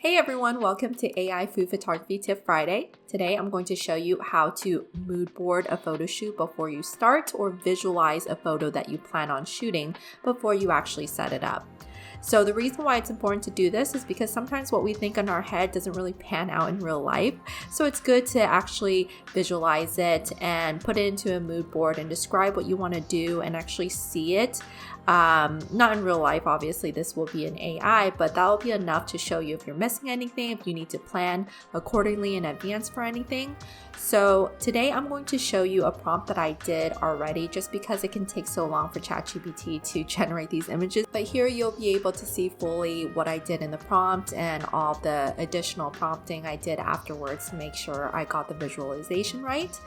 Hey everyone, welcome to AI Food Photography Tip Friday. Today I'm going to show you how to mood board a photo shoot before you start or visualize a photo that you plan on shooting before you actually set it up. So the reason why it's important to do this is because sometimes what we think in our head doesn't really pan out in real life. So it's good to actually visualize it and put it into a mood board and describe what you want to do and actually see it. Not in real life, obviously this will be an AI, but that will be enough to show you if you're missing anything, if you need to plan accordingly in advance for anything. So today I'm going to show you a prompt that I did already just because it can take so long for ChatGPT to generate these images. But here you'll be able to see fully what I did in the prompt and all the additional prompting I did afterwards to make sure I got the visualization right.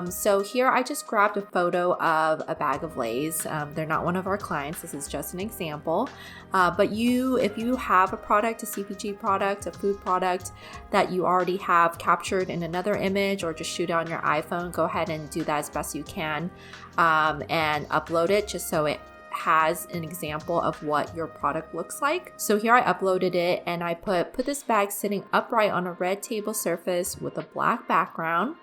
So here I just grabbed a photo of a bag of Lay's. They're not one of our clients, this is just an example. But if you have a product, a CPG product, a food product that you already have captured in another image or just shoot it on your iPhone, go ahead and do that as best you can and upload it just so it has an example of what your product looks like. So here I uploaded it and I put this bag sitting upright on a red table surface with a black background.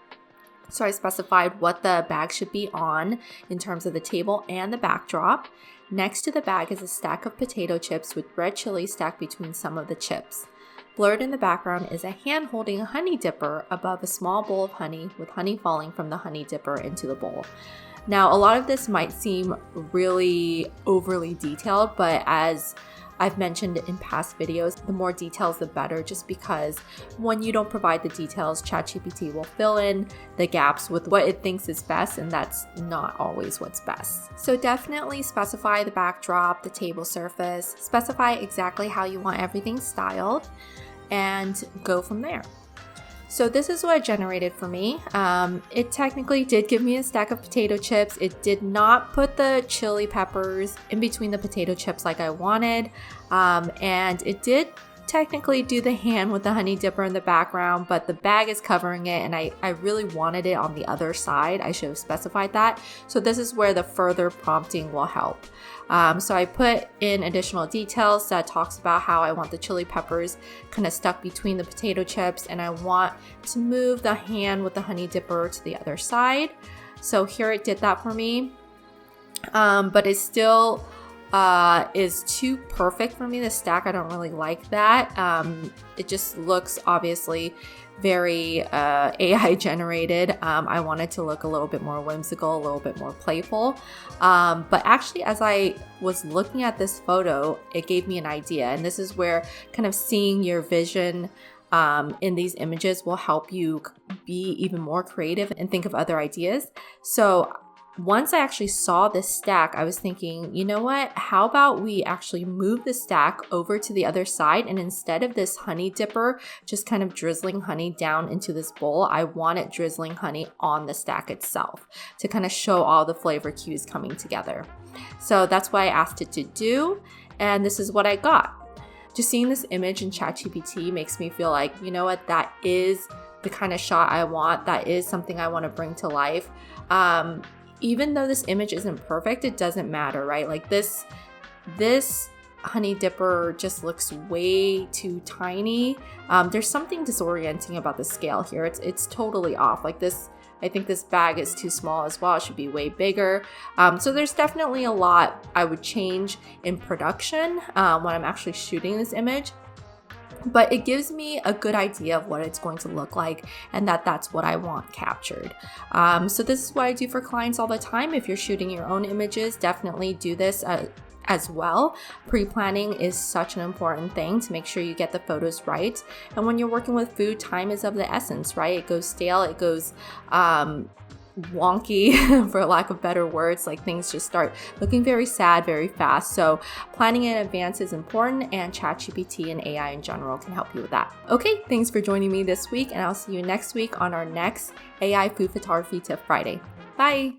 So I specified what the bag should be on in terms of the table and the backdrop. Next to the bag is a stack of potato chips with red chili stacked between some of the chips. Blurred in the background is a hand holding a honey dipper above a small bowl of honey with honey falling from the honey dipper into the bowl. Now, a lot of this might seem really overly detailed, but as I've mentioned in past videos, the more details the better, just because when you don't provide the details, ChatGPT will fill in the gaps with what it thinks is best, and that's not always what's best. So definitely specify the backdrop, the table surface, specify exactly how you want everything styled, and go from there. So this is what it generated for me. It technically did give me a stack of potato chips. It did not put the chili peppers in between the potato chips like I wanted. And it did technically do the hand with the honey dipper in the background, but the bag is covering it and I really wanted it on the other side. I should have specified that. So this is where the further prompting will help. So I put in additional details that talks about how I want the chili peppers kind of stuck between the potato chips and I want to move the hand with the honey dipper to the other side. So here it did that for me, but it still is too perfect for me. The stack, I don't really like that. It just looks obviously very AI generated. I wanted to look a little bit more whimsical, a little bit more playful. But actually, as I was looking at this photo, it gave me an idea. And this is where kind of seeing your vision in these images will help you be even more creative and think of other ideas. So once I actually saw this stack, I was thinking, you know what? How about we actually move the stack over to the other side, and instead of this honey dipper just kind of drizzling honey down into this bowl, I want it drizzling honey on the stack itself to kind of show all the flavor cues coming together. So that's what I asked it to do, and this is what I got. Just seeing this image in ChatGPT makes me feel like, you know what? That is the kind of shot I want. That is something I want to bring to life. Even though this image isn't perfect, it doesn't matter, right? Like this honey dipper just looks way too tiny. There's something disorienting about the scale here. It's totally off. Like this, I think this bag is too small as well. It should be way bigger. So there's definitely a lot I would change in production when I'm actually shooting this image. But it gives me a good idea of what it's going to look like and that's what I want captured. So this is what I do for clients all the time. If you're shooting your own images, definitely do this as well. Pre-planning is such an important thing to make sure you get the photos right. And when you're working with food, time is of the essence, right? It goes stale, it goes wonky for lack of better words. Like things just start looking very sad very fast. So planning in advance is important, and ChatGPT and AI in general can help you with that. Okay, thanks for joining me this week, and I'll see you next week on our next AI Food Photography Tip Friday. Bye!